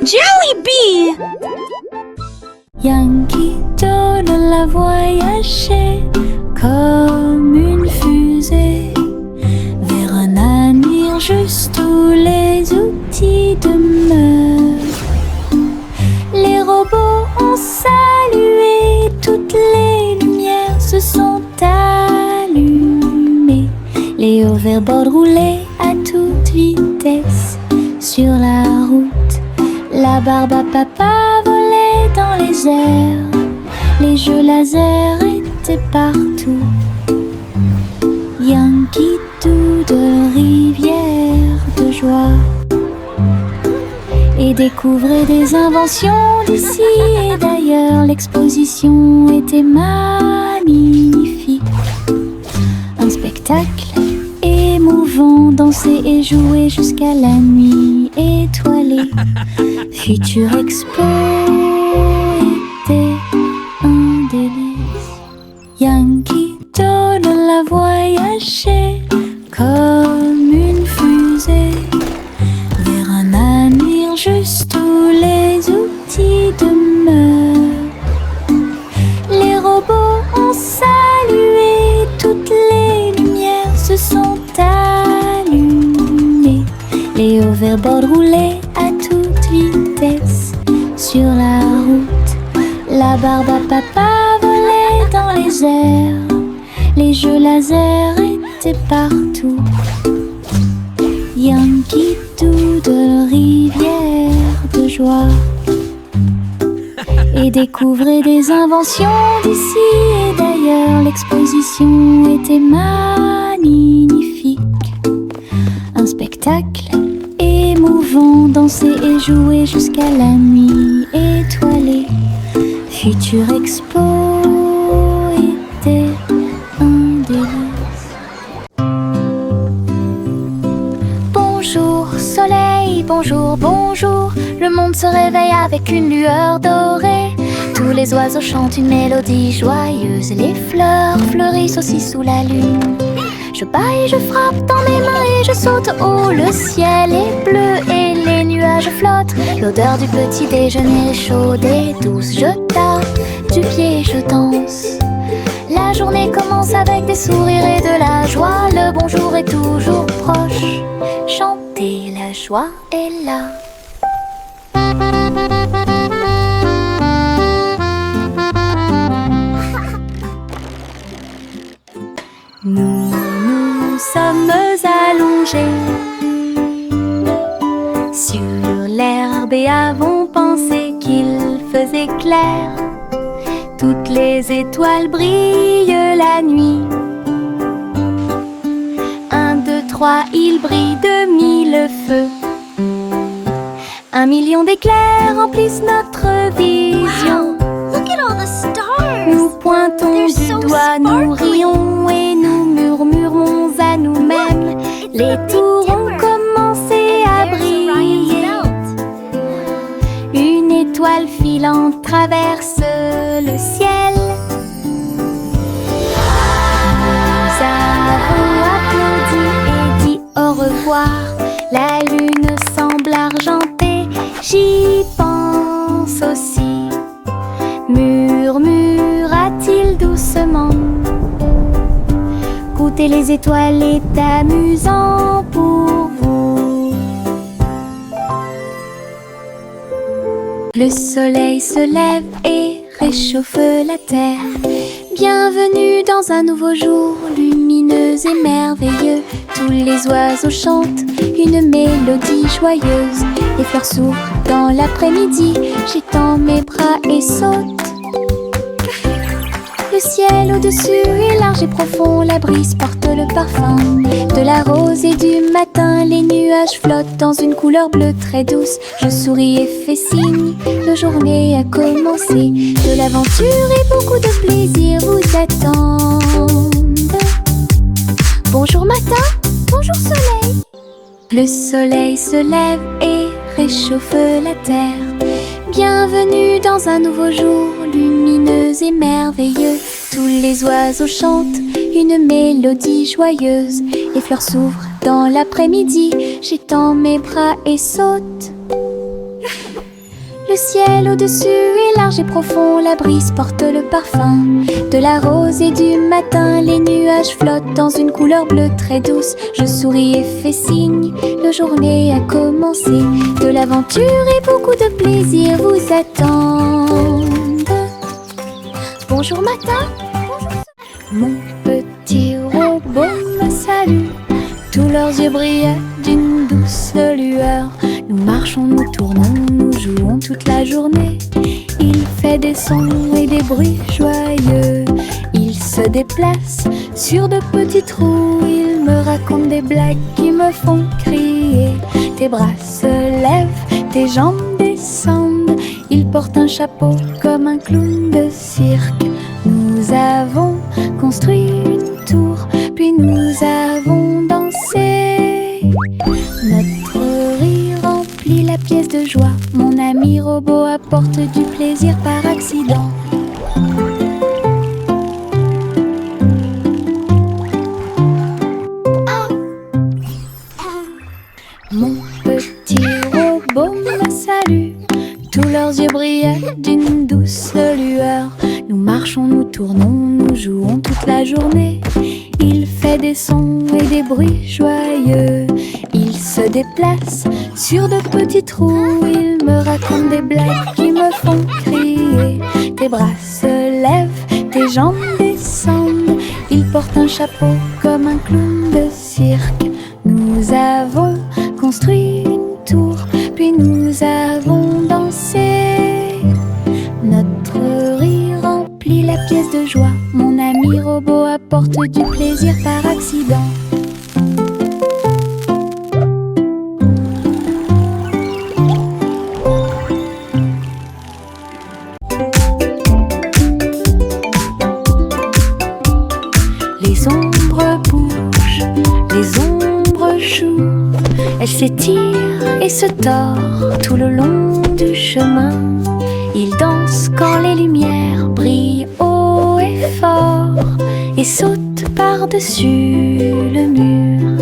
Jelly Yankee Doodle a voyagé comme une fusée vers un avenir juste où les outils demeurent. Les robots ont salué, toutes les lumières se sont allumées. Les hoverboards roulaient à toute vitesse sur la route. La barbe à papa volait dans les airs. Les jeux laser étaient partout. Yankee Doodle, rivière de joie. Et découvrait des inventions d'ici et d'ailleurs. L'exposition était magnifique. Un spectacle émouvant, danser et jouer jusqu'à la nuit étoilée. Future Expo était un délice. Yankee Doodle a voyagé comme une fusée vers un avenir juste où les outils demeurent. Les robots ont salué, toutes les lumières se sont allumées. Les hoverboards roulaient à toute vitesse sur la route. La barbe à papa volait dans les airs. Les jeux laser étaient partout. Yankee Doodle, rivière de joie. Et découvrait des inventions d'ici et d'ailleurs. L'exposition était magnifique. Un spectacle émouvant, danser et jouer jusqu'à la nuit étoilée. Future Expo était un délice. Bonjour soleil, bonjour, bonjour. Le monde se réveille avec une lueur dorée. Tous les oiseaux chantent une mélodie joyeuse. Et les fleurs fleurissent aussi sous la lune. Je bats et je frappe dans mes mains et je saute haut. Le ciel est bleu et les nuages flottent. L'odeur du petit déjeuner est chaude et douce. Je tape du pied et je danse. La journée commence avec des sourires et de la joie. Le bonjour est toujours proche. Chanter, la joie est là. Nous sommes allongés sur l'herbe et avons pensé qu'il faisait clair. Toutes les étoiles brillent la nuit. 1, 2, 3, il brille de 1000 feux. 1 million d'éclairs remplissent notre vision. Look at all the stars. Nous pointons du doigt, nous rions et nous murmurons à nous-mêmes. Les tours ont commencé à briller. Une étoile filante traverse le ciel. Nous avons applaudi et dit au revoir. La lune semble argentée, j'y pense aussi. Murmura-t-il doucement. Goûter les étoiles est amusant pour vous. Le soleil se lève et réchauffe la terre. Bienvenue dans un nouveau jour, lumineux et merveilleux. Tous les oiseaux chantent une mélodie joyeuse. Les fleurs s'ouvrent dans l'après-midi, j'étends mes bras et saute. Le ciel au-dessus est large et profond, la brise porte le parfum de la rose et du matin. Les nuages flottent dans une couleur bleue très douce. Je souris et fais signe, la journée a commencé. De l'aventure et beaucoup de plaisir vous attendent. Bonjour matin, bonjour soleil. Le soleil se lève et réchauffe la terre. Bienvenue dans un nouveau jour, lumineux et merveilleux. Tous les oiseaux chantent une mélodie joyeuse. Les fleurs s'ouvrent dans l'après-midi, j'étends mes bras et saute. Le ciel au-dessus est large et profond, la brise porte le parfum de la rose et du matin. Les nuages flottent dans une couleur bleue très douce. Je souris et fais signe, la journée a commencé. De l'aventure et beaucoup de plaisir vous attendent. Bonjour matin, mon petit robot me salue. Tous leurs yeux brillaient d'une douce lueur. Nous marchons, nous tournons, nous jouons toute la journée. Il fait des sons et des bruits joyeux. Il se déplace sur de petits trous. Il me raconte des blagues qui me font crier. Tes bras se lèvent, tes jambes descendent. Il porte un chapeau comme un clown de cirque. Nous avons construit une tour, puis nous avons dansé. Notre rire remplit la pièce de joie. Mon ami robot apporte du plaisir par accident. Mon petit robot me salue. Tous leurs yeux brillaient d'une douce lueur. Nous marchons, nous tournons, nous jouons toute la journée. Il fait des sons et des bruits joyeux. Il se déplace sur de petits trous. Il me raconte des blagues qui me font crier. Tes bras se lèvent, tes jambes descendent. Il porte un chapeau comme un clown de cirque. Nous avons construit une tour, puis nous avons dansé. Notre rire remplit la pièce de joie. Mon ami robot apporte du plaisir par accident. Les ombres bougent, les ombres jouent. Elles s'étirent et se tordent tout le long du chemin. Ils dansent quand les lumières brillent haut et fort et sautent par-dessus le mur.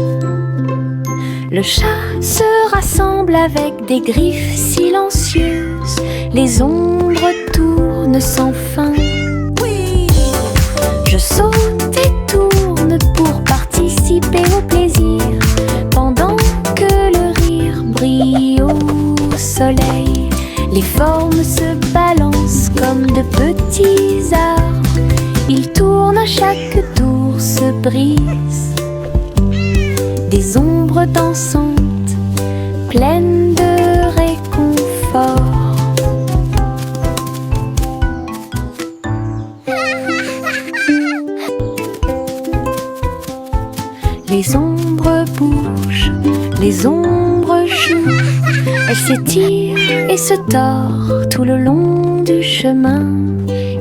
Le chat se rassemble avec des griffes silencieuses. Les ombres tournent sans fin. Je saute et tourne pour participer au plaisir, pendant que le rire brille au soleil. Les formes se balancent comme de petits arbres. Ils tournent à chaque tour, se brisent. Des ombres dansantes, pleines de réconfort. Les ombres bougent, les ombres jouent. Elles s'étirent et se tordent tout le long du chemin.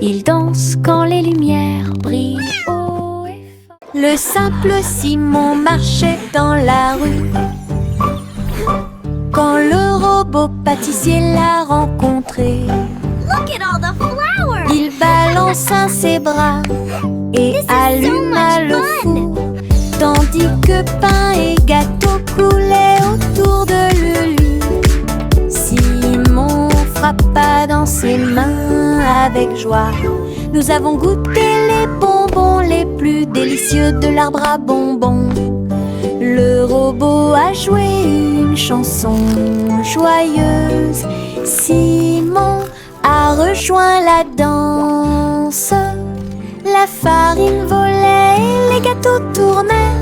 Ils dansent quand les lumières brillent haut et fort. Le simple Simon marchait dans la rue quand le robot pâtissier l'a rencontré. Look at all the flowers! Il balança ses bras et alluma le feu, tandis que pain et gâteau coulaient autour de lui. Simon frappa dans ses mains avec joie. Nous avons goûté les bonbons les plus délicieux de l'arbre à bonbons. Le robot a joué une chanson joyeuse. Simon a rejoint la danse. La farine volait et les gâteaux tournaient.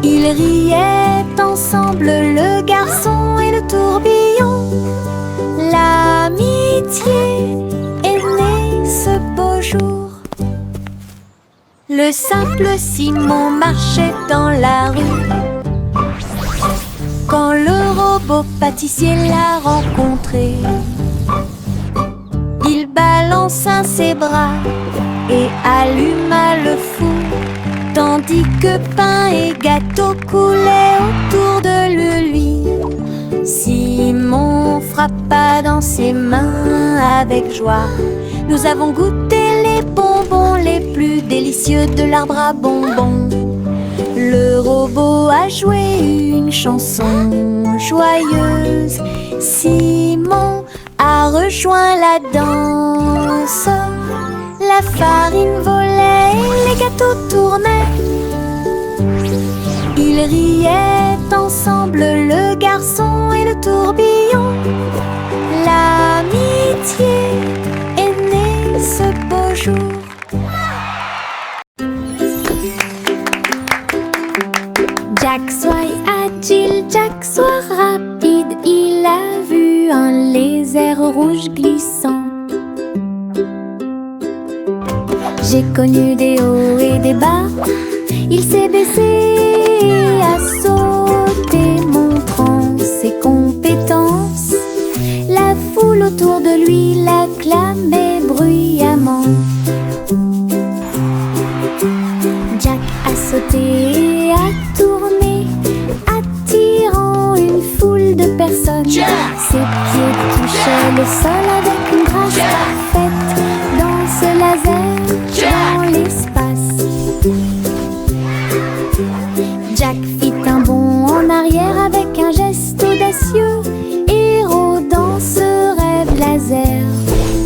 Ils riaient ensemble, le garçon et le tourbillon. L'amitié est née ce beau jour. Le simple Simon marchait dans la rue quand le robot pâtissier l'a rencontré. Il balança ses bras et alluma le four, tandis que pain et gâteau coulaient autour de lui. Simon frappa dans ses mains avec joie. Nous avons goûté les bonbons les plus délicieux de l'arbre à bonbons. Le robot a joué une chanson joyeuse. Simon rejoint la danse. La farine volait, les gâteaux tournaient. Ils riaient ensemble, le garçon et le tourbillon. L'amitié est née ce beau jour. Jack soit agile, Jack soit rapide. Il a vu un lézard rouge glissant. J'ai connu des hauts et des bas. Il s'est baissé, a sauté, montrant ses compétences. La foule autour de lui l'acclamait bruyamment. Jack a sauté et a tourné, attirant une foule de personnes. Ses pieds touchaient le sol avec une grâce parfaite. Dans ce laser, dans l'espace, Jack fit un bond en arrière avec un geste audacieux. Héros dans ce rêve laser,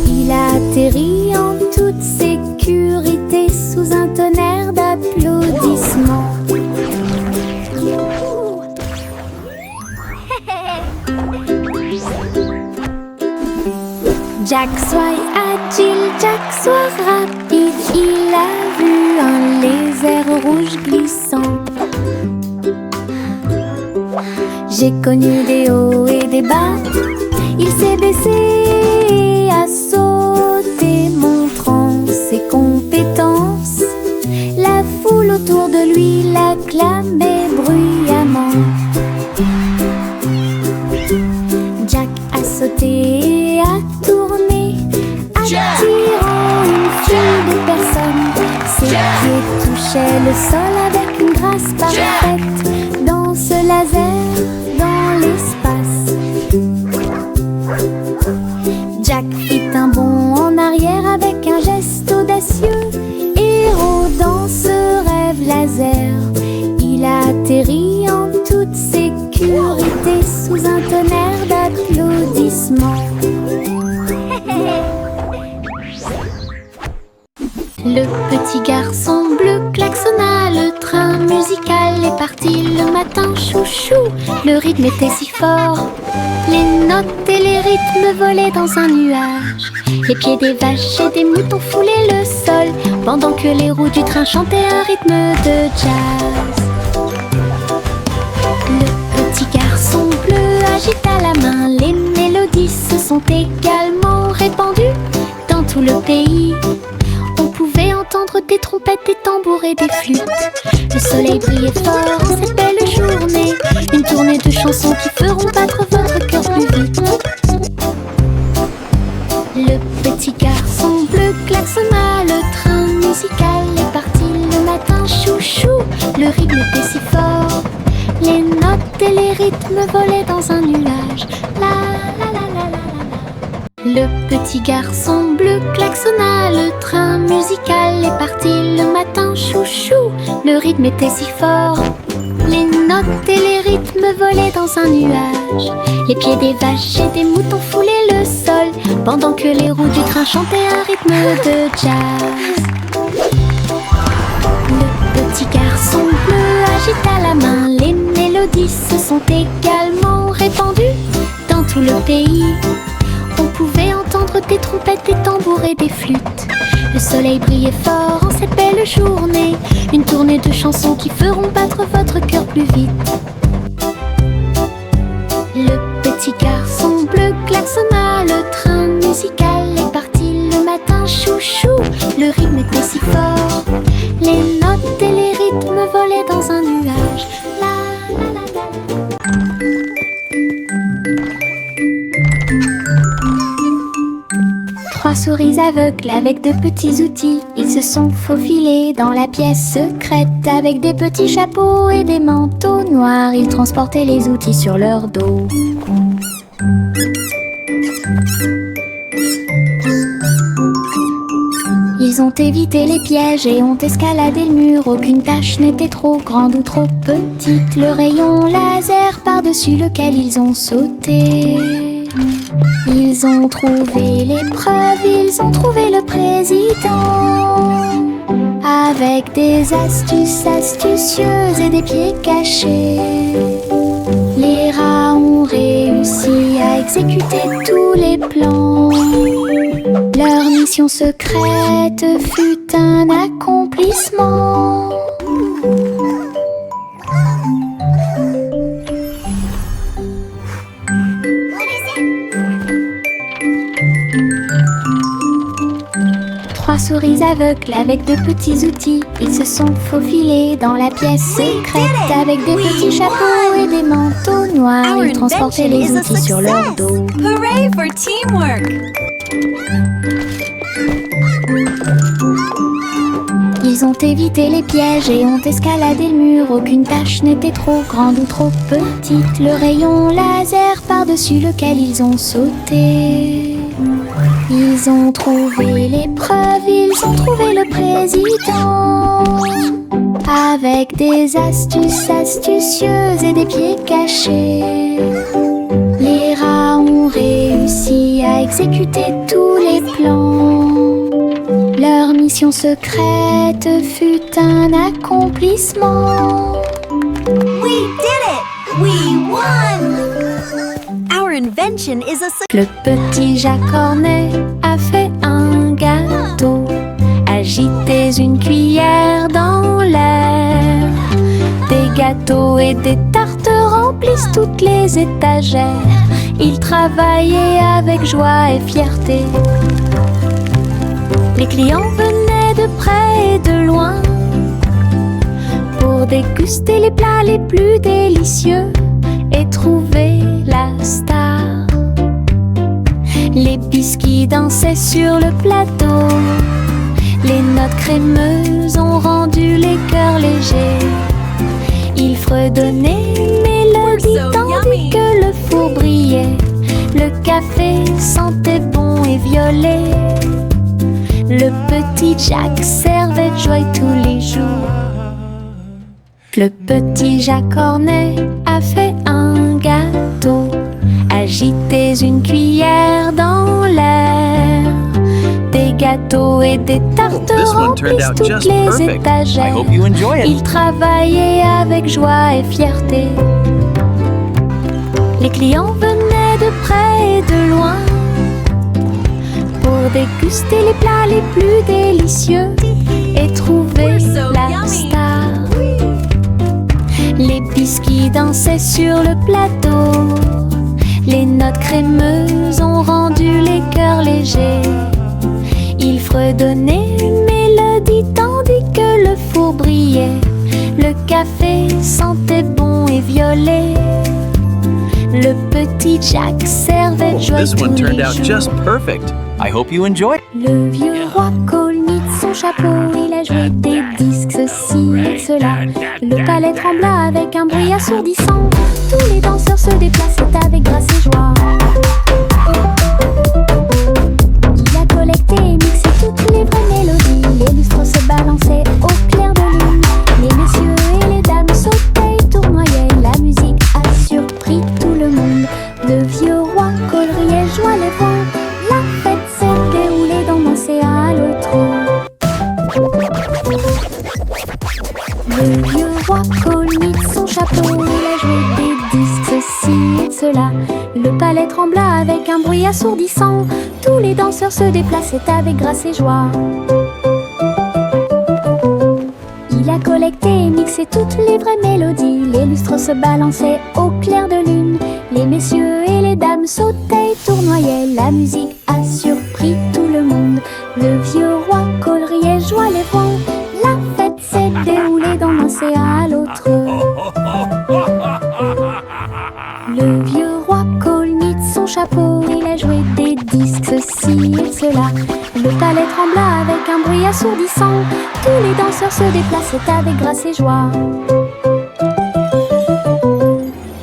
il a atterri en toute sécurité sous un tonnerre d'applaudissements. Jack soit agile, Jack soit rapide. Il a vu un lézard rouge glissant. J'ai connu des hauts et des bas. Il s'est baissé, a sauté, montrant ses compétences. La foule autour de lui l'acclamait bruyamment. Jack a sauté et a tourné, attirant une foule de personnes. Ses pieds touchaient le sol avec une grâce parfaite. Dans ce laser, dans l'espace, Jack fit un bond en arrière avec un geste audacieux. Héros dans ce rêve laser, il a atterri en toute sécurité sous un tonnerre d'applaudissements. Le petit garçon bleu klaxonna, le train musical est parti le matin, chouchou. Le rythme était si fort, les notes et les rythmes volaient dans un nuage. Les pieds des vaches et des moutons foulaient le sol, pendant que les roues du train chantaient un rythme de jazz. Le petit garçon bleu agita la main, les mélodies se sont également répandues dans tout le pays. On pouvait entendre des trompettes, des tambours et des flûtes. Le soleil brillait fort en cette belle journée. Une tournée de chansons qui feront battre votre cœur plus vite. Le petit garçon bleu klaxonna, le train musical est parti le matin, chouchou. Le rythme était si fort, les notes et les rythmes volaient dans un nuage. La la la la la la. Le petit garçon bleu klaxonna, le train musical est parti le matin, chouchou. Le rythme était si fort, les notes et les rythmes volaient dans un nuage. Les pieds des vaches et des moutons foulaient le sol, pendant que les roues du train chantaient un rythme de jazz. Le petit garçon bleu agita la main, les mélodies se sont également répandues dans tout le pays. On pouvait entendre des trompettes, des tambours et des flûtes. Le soleil brillait fort en cette belle journée. Une tournée de chansons qui feront battre votre cœur plus vite. Le petit garçon bleu klaxonna, le train musical est parti le matin, chouchou. Le rythme était si fort, les notes et les rythmes volaient dans un nuage. La la la la. Trois souris aveugles avec de petits outils. Ils se sont faufilés dans la pièce secrète. Avec des petits chapeaux et des manteaux noirs, ils transportaient les outils sur leur dos. Ils ont évité les pièges et ont escaladé le mur. Aucune tâche n'était trop grande ou trop petite. Le rayon laser par-dessus lequel ils ont sauté. Ils ont trouvé l'épreuve, ils ont trouvé le président. Avec des astuces astucieuses et des pieds cachés, les rats ont réussi à exécuter tous les plans. Leur mission secrète fut un accomplissement. Trois souris aveugles avec de petits outils, ils se sont faufilés dans la pièce secrète. Avec des petits chapeaux et des manteaux noirs, ils transportaient les outils sur leur dos. Hooray for teamwork! Ils ont évité les pièges et ont escaladé le mur. Aucune tâche n'était trop grande ou trop petite. Le rayon laser par-dessus lequel ils ont sauté. Ils ont trouvé l'épreuve, ils ont trouvé le président. Avec des astuces astucieuses et des pieds cachés, les rats ont réussi à exécuter tous les plans. Leur mission secrète fut un accomplissement. We did it! We won! Our invention is a success. Le petit Jacques Cornet a fait un gâteau. Agitez une cuillère dans l'air. Des gâteaux et des tartes remplissent toutes les étagères. Il travaillait avec joie et fierté. Les clients venaient de près et de loin pour déguster les plats les plus délicieux et trouver la star. Les biscuits dansaient sur le plateau. Les notes crémeuses ont rendu les cœurs légers. Ils fredonnaient une mélodie tandis que le four brillait. Le café sentait bon et violet. Le petit Jacques servait de joie tous les jours. Le petit Jacques Cornet a fait un gâteau. Agitez une cuillère dans l'air. Des gâteaux et des tartes remplissent toutes les étagères. Il travaillait avec joie et fierté. Les clients venaient de près et de loin pour déguster les plats les plus délicieux et trouver la star. Les biscuits dansaient sur le plateau. Les notes crémeuses ont rendu les cœurs légers. Ils fredonnaient une mélodie tandis que le four brillait. Le café sentait bon et violet. Le petit Jacques servait de joie tous les jours. I hope you enjoy. Le vieux roi Colmite, son chapeau, il a joué des disques, ceci et cela. Le palais trembla avec un bruit assourdissant. Tous les danseurs se déplaçaient avec grâce et joie. Il a collecté et mixé toutes les vraies mélodies. Les lustres se balançaient au clair de lune. Les messieurs et les dames sautaient et tournoyaient. La musique a surpris tout le monde. Le vieux roi coleriait, joie les vents. La fête s'est déroulée dans l'océan à l'autre. Le vieux roi Colmite, son chapeau, il a joué des disques, ceci et cela. Le palais trembla avec un bruit assourdissant. Tous les danseurs se déplaçaient avec grâce et joie. Il a collecté et mixé toutes les vraies mélodies. Les lustres se balançaient au clair de lune. Les messieurs et les dames sautaient et tournoyaient. La musique a surpris tout le monde. Le vieux roi coleriait, joie les vents. La fête s'est déroulée d'un océan à l'autre. Le vieux roi Colmite, son chapeau, il a joué des disques, ceci et cela. Le palais trembla avec un bruit assourdissant. Tous les danseurs se déplaçaient avec grâce et joie.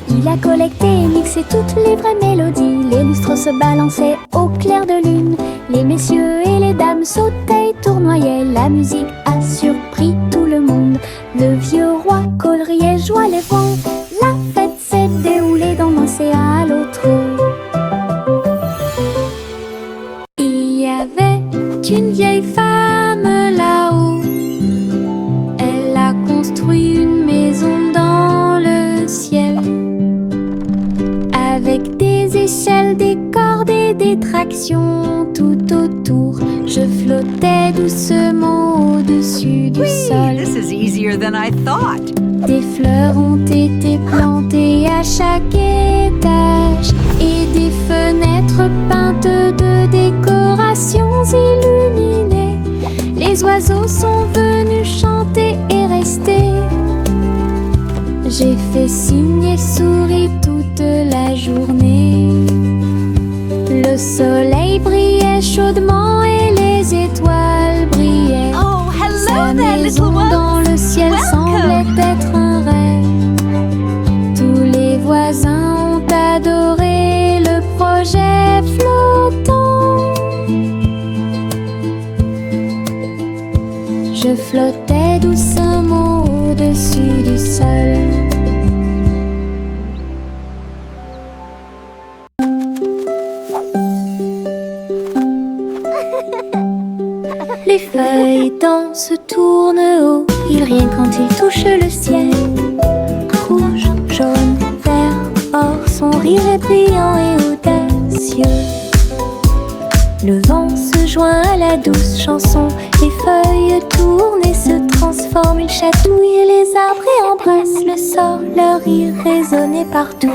Il a collecté et mixé toutes les vraies mélodies. Les lustres se balançaient au clair de lune. Les messieurs et les dames sautaient et tournoyaient. La musique a surpris tout le monde. Le vieux roi coleriait, joie les vents. La fête s'est déroulée d'un océan à l'autre. avec des échelles, des cordes et des tractions tout autour. Je flottais doucement au-dessus du sol. This is easier than I thought. Des fleurs ont été plantées à chaque étage et des fenêtres peintes de décorations illuminées. Les oiseaux sont venus chanter et rester. J'ai fait signe et souri toute la journée. Le soleil brillait chaudement et les étoiles brillaient. Oh, Sa hello there, little maison one. dans le ciel semblait être un rêve. Tous les voisins ont adoré le projet flottant. Je flottais doucement au-dessus du sol. Les feuilles dansent, tournent haut, ils rient quand ils touchent le ciel. Rouge, jaune, vert, or, son rire est brillant et audacieux. Le vent se joint à la douce chanson, les feuilles tournent et se transforment. Ils chatouillent et les arbres et embrassent le sort, leur rire résonnait partout.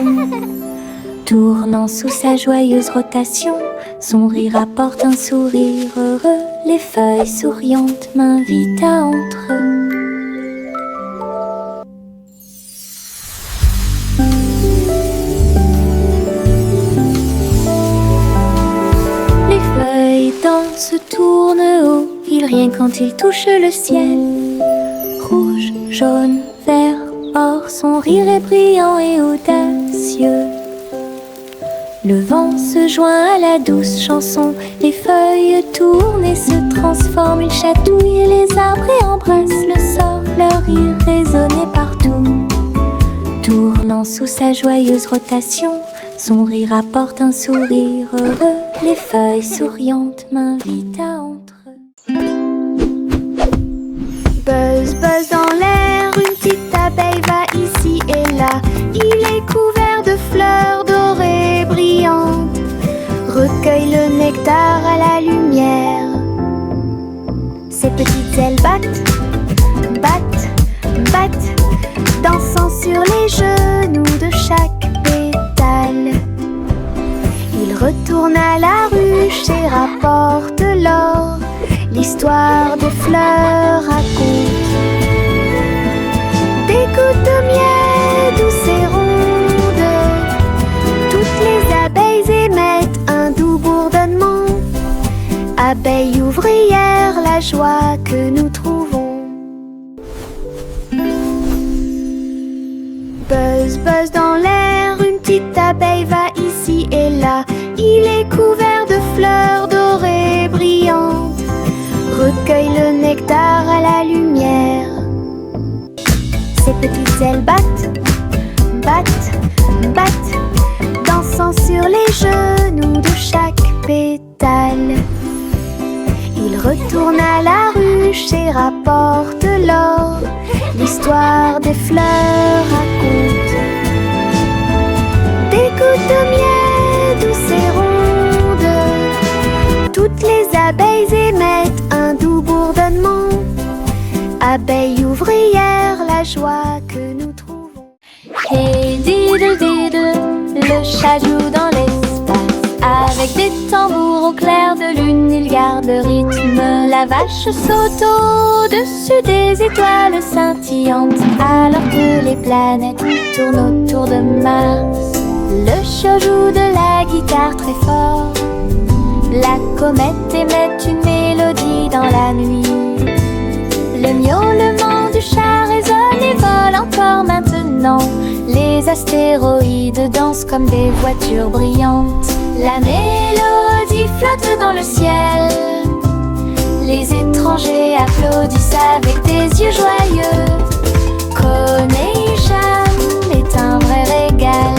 Tournant sous sa joyeuse rotation, son rire apporte un sourire heureux. Les feuilles souriantes m'invitent à entre eux. Les feuilles dansent, tournent haut, ils rient quand ils touchent le ciel. Rouge, jaune, vert, or, son rire est brillant et audacieux. Le vent se joint à la douce chanson, les feuilles tournent et se transforment. Ils chatouillent et les arbres et embrassent le sort, leur rire résonnait partout. Tournant sous sa joyeuse rotation, son rire apporte un sourire heureux. Les feuilles souriantes m'invitent à entre eux. Buzz, buzz dans l'air, une petite abeille va ici et là. Il est couvert de fleurs dorées brillantes, recueille le nectar à la lumière. Ses petites ailes battent, battent, battent, dansant sur les genoux de chaque pétale. Il retourne à la ruche et rapporte l'or, l'histoire des fleurs raconte. Des gouttes de miel douces et rondes, toutes les abeilles émettent un doux bourdonnement. Abeilles ouvrières, la joie que nous trouvons. Buzz, buzz dans l'air, une petite abeille va ici et là. Il est couvert de fleurs dorées brillantes, recueille le nectar à la lumière. Ses petites ailes battent, battent, battent, dansant sur les genoux de chaque pétale. Il retourne à la ruche et rapporte l'or, l'histoire des fleurs raconte. Des gouttes de miel douces et rondes, toutes les abeilles émettent un doux bourdonnement. Abeilles ouvrières, la joie que nous trouvons. Hey diddle diddle, le chat joue dans l'espace. Avec des tambours au clair de lune, il garde rythme. La vache saute au-dessus des étoiles scintillantes, alors que les planètes tournent autour de Mars. Le chat joue de la guitare très fort. La comète émet une mélodie dans la nuit. Le miaulement du chat résonne et vole encore maintenant. Les astéroïdes dansent comme des voitures brillantes. La mélodie flotte dans le ciel. Les étrangers applaudissent avec des yeux joyeux. Coney-Jam est un vrai régal.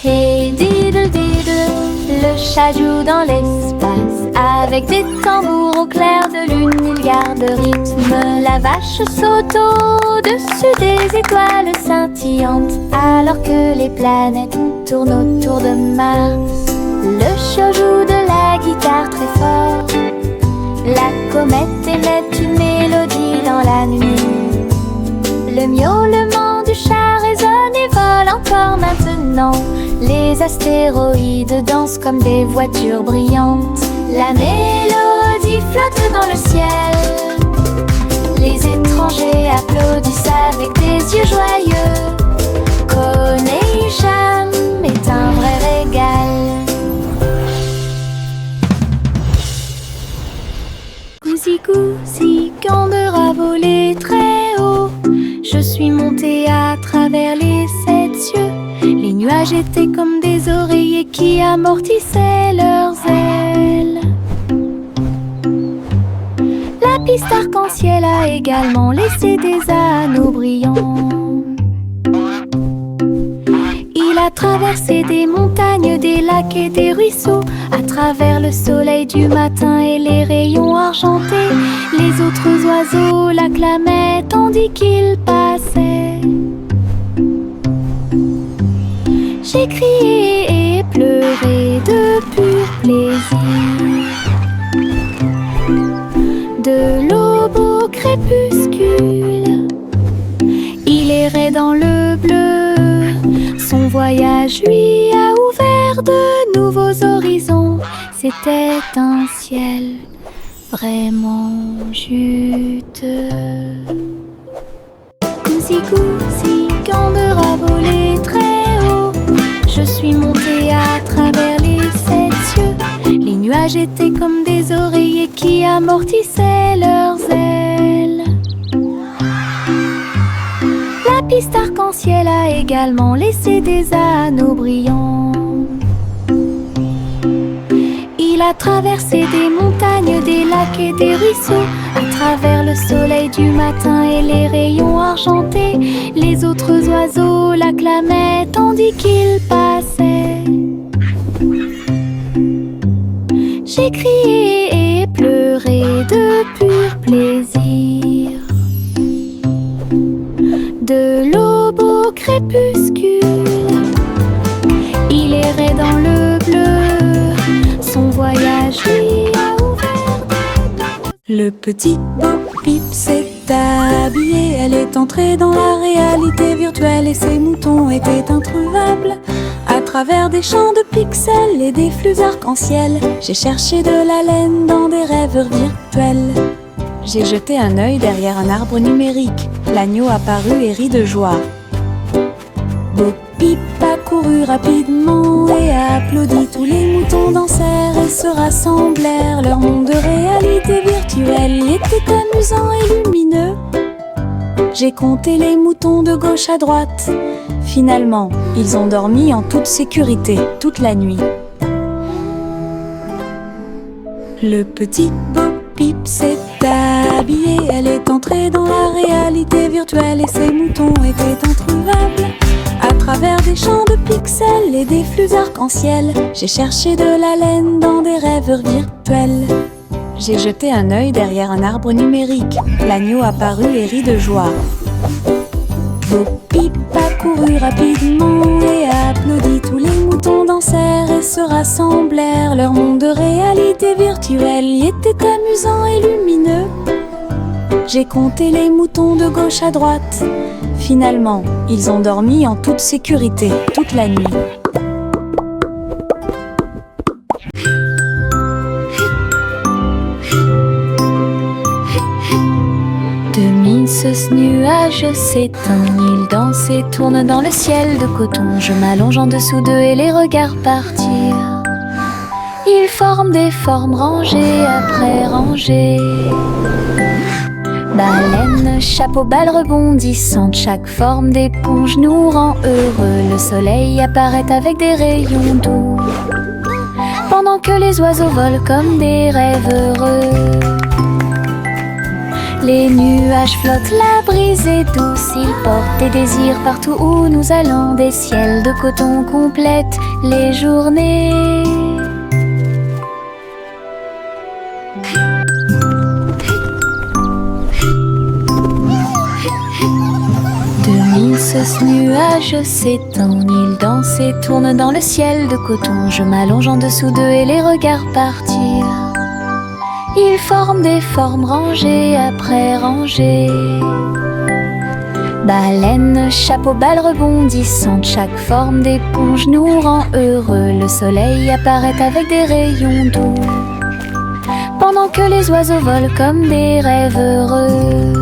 Hey diddle diddle, le chat joue dans l'espace. Avec des tambours au clair de lune, il garde rythme. La vache je saute au-dessus des étoiles scintillantes, alors que les planètes tournent autour de Mars. Le chat joue de la guitare très fort. La comète émet une mélodie dans la nuit. Le miaulement du chat résonne et vole encore maintenant. Les astéroïdes dansent comme des voitures brillantes. La mélodie flotte dans le ciel. Les étrangers applaudissent avec des yeux joyeux. Coronation est un vrai régal. Gousi gousi, Gander a volé très haut. Je suis montée à travers les 7 cieux. Les nuages étaient comme des oreillers qui amortissaient leurs ailes. La piste arc-en-ciel a également laissé des anneaux brillants. Il a traversé des montagnes, des lacs et des ruisseaux, à travers le soleil du matin et les rayons argentés. Les autres oiseaux l'acclamaient tandis qu'il passait. J'ai crié et pleuré de pur plaisir. De l'aube au crépuscule, il errait dans le bleu. Son voyage lui a ouvert de nouveaux horizons. C'était un ciel vraiment juteux. Gousi gousi, Gander a volé très haut. Je suis montée à travers les 7 cieux. Les nuages étaient comme des oreillers qui amortissaient leurs ailes. La piste arc-en-ciel a également laissé des anneaux brillants. Il a traversé des montagnes, des lacs et des ruisseaux, à travers le soleil du matin et les rayons argentés. Les autres oiseaux l'acclamaient tandis qu'il passait. J'ai crié et pleuré de pur plaisir. De l'aube au crépuscule, il errait dans le bleu. Son voyage lui a ouvert. Le petit Bo Peep s'est habillé. Elle est entrée dans la réalité virtuelle et ses moutons étaient introuvables. À travers des champs de pixels et des flux arc-en-ciel, j'ai cherché de la laine dans des rêveurs virtuels. J'ai jeté un œil derrière un arbre numérique. L'agneau apparut et rit de joie. Bo Peep a couru rapidement et a applaudi. Tous les moutons dansèrent et se rassemblèrent. Leur monde de réalité virtuelle était amusant et lumineux. J'ai compté les moutons de gauche à droite. Finalement, ils ont dormi en toute sécurité toute la nuit. Le petit Bo Peep s'est habillé. Elle est entrée dans la réalité virtuelle et ses moutons étaient introuvables. À travers des champs de pixels et des flux arc-en-ciel, j'ai cherché de la laine dans des rêveurs virtuels. J'ai jeté un œil derrière un arbre numérique. L'agneau apparut et rit de joie. Bo Peep a couru rapidement et a applaudi. Tous les moutons dansèrent et se rassemblèrent. Leur monde de réalité virtuelle y était amusant et lumineux. J'ai compté les moutons de gauche à droite. Finalement, ils ont dormi en toute sécurité toute la nuit. Ce nuage s'éteint, il danse et tourne dans le ciel de coton. Je m'allonge en dessous d'eux et les regarde partir. Ils forment des formes rangées après rangées. Baleine, chapeau, balle rebondissante, chaque forme d'éponge nous rend heureux. Le soleil apparaît avec des rayons doux, pendant que les oiseaux volent comme des rêves heureux. Les nuages flottent, la brise est douce, ils portent des désirs partout où nous allons. Des ciels de coton complètent les journées. danse, ce nuage s'étend. Il danse et tourne dans le ciel de coton. Je m'allonge en dessous d'eux et les regarde partir. Ils forment des formes rangées après rangées. Baleine, chapeau, balle rebondissante. Chaque forme d'éponge nous rend heureux. Le soleil apparaît avec des rayons doux, pendant que les oiseaux volent comme des rêves heureux.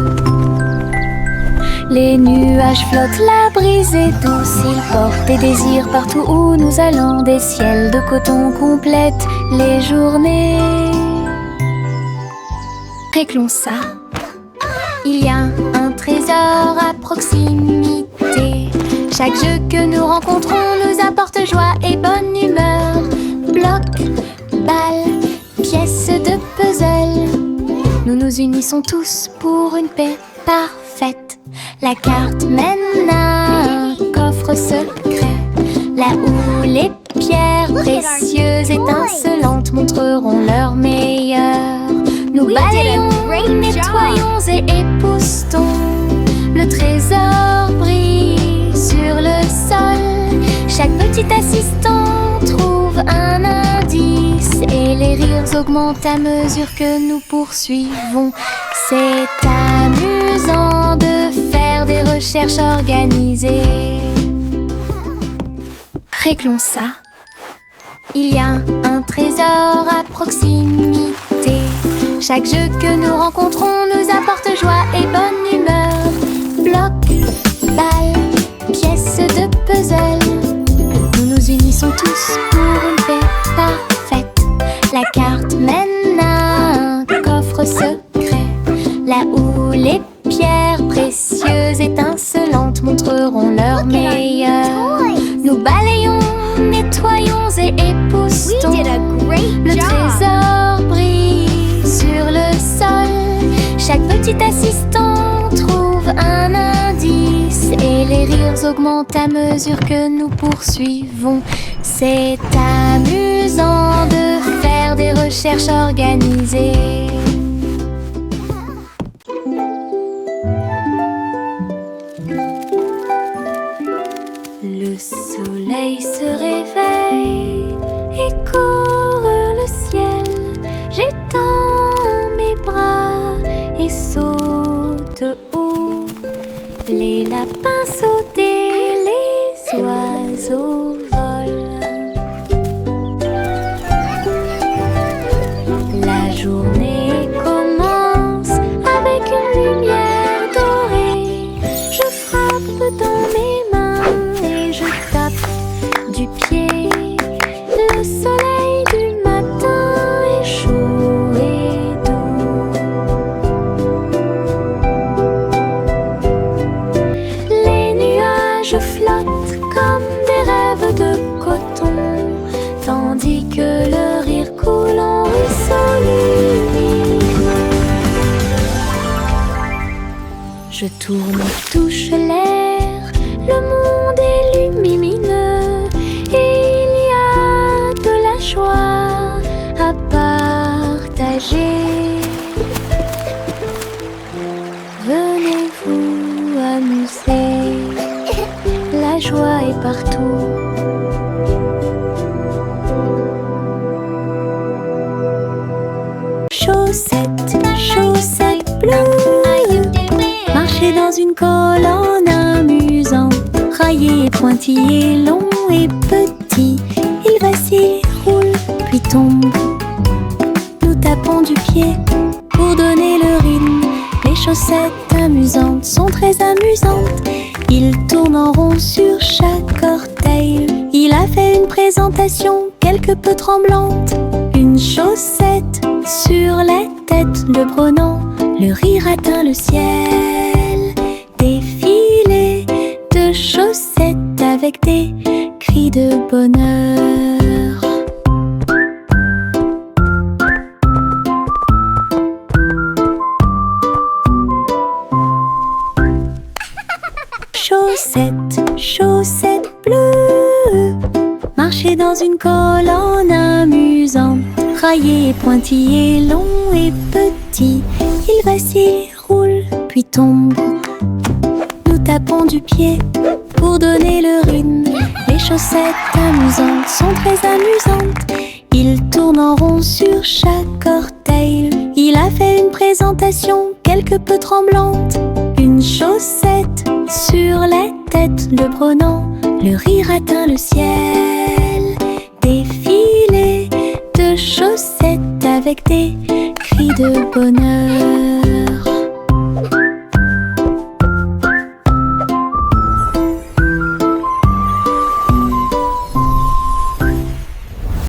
Les nuages flottent, la brise est douce. Ils portent des désirs partout où nous allons. Des ciels de coton complètent les journées. Réglons ça. Il y a un trésor à proximité. Chaque jeu que nous rencontrons nous apporte joie et bonne humeur. Bloc, balle, pièces de puzzle. Nous nous unissons tous pour une paix parfaite. La carte mène à un coffre secret, là où les pierres précieuses étincelantes montreront leur meilleur. Nous balayons, nettoyons et époustons. Le trésor brille sur le sol. Chaque petit assistant trouve un indice et les rires augmentent à mesure que nous poursuivons. C'est amusant de faire des recherches organisées. Réglons ça. Il y a un trésor à proximité. Chaque jeu que nous rencontrons nous apporte joie et bonne humeur. Bloc, balle, pièces de puzzle. Nous nous unissons tous pour une paix parfaite. La carte mène à un coffre secret, là où les pierres précieuses étincelantes montreront leur meilleur. Nous balayons, nettoyons et époustons. Le trésor brille sur le sol. Chaque petit assistant trouve un indice et les rires augmentent à mesure que nous poursuivons. C'est amusant de faire des recherches organisées. Le soleil se réveille et court le ciel. J'étends mes bras et saute haut. Les lapins sautent et les oiseaux volent. La journée commence avec une lumière dorée. Je frappe dans mes mains et je tape du pied. Le soleil du matin est chaud et doux. Les nuages flottent comme des rêves de coton, tandis que le rire coule en ruisseau lumineux. Je tourne, touche l'air, le monde est lumineux et il y a de la joie à partager. Venez vous amuser, la joie est partout. Chaussettes, chaussettes bleues, marcher dans une colonne amusante. Raillé et pointillé, long et petit, il vacille, roule, puis tombe. Nous tapons du pied pour donner le rythme. Les chaussettes amusantes sont très amusantes. Il tourne en rond sur chaque orteil. Il a fait une présentation quelque peu tremblante. Une chaussette sur la tête le prenant. Le rire atteint le ciel. Défilé de chaussettes avec des cris de bonheur. Chaussettes, chaussettes bleues, marcher dans une colonne amusante. Raillé et pointillé, long et petit, il vacille, roule, puis tombe. Nous tapant du pied pour donner le rythme. Les chaussettes amusantes sont très amusantes. Il tourne en rond sur chaque orteil. Il a fait une présentation quelque peu tremblante. Une chaussette sur la tête le prenant, le rire atteint le ciel. Défilé de chaussettes avec des cris de bonheur.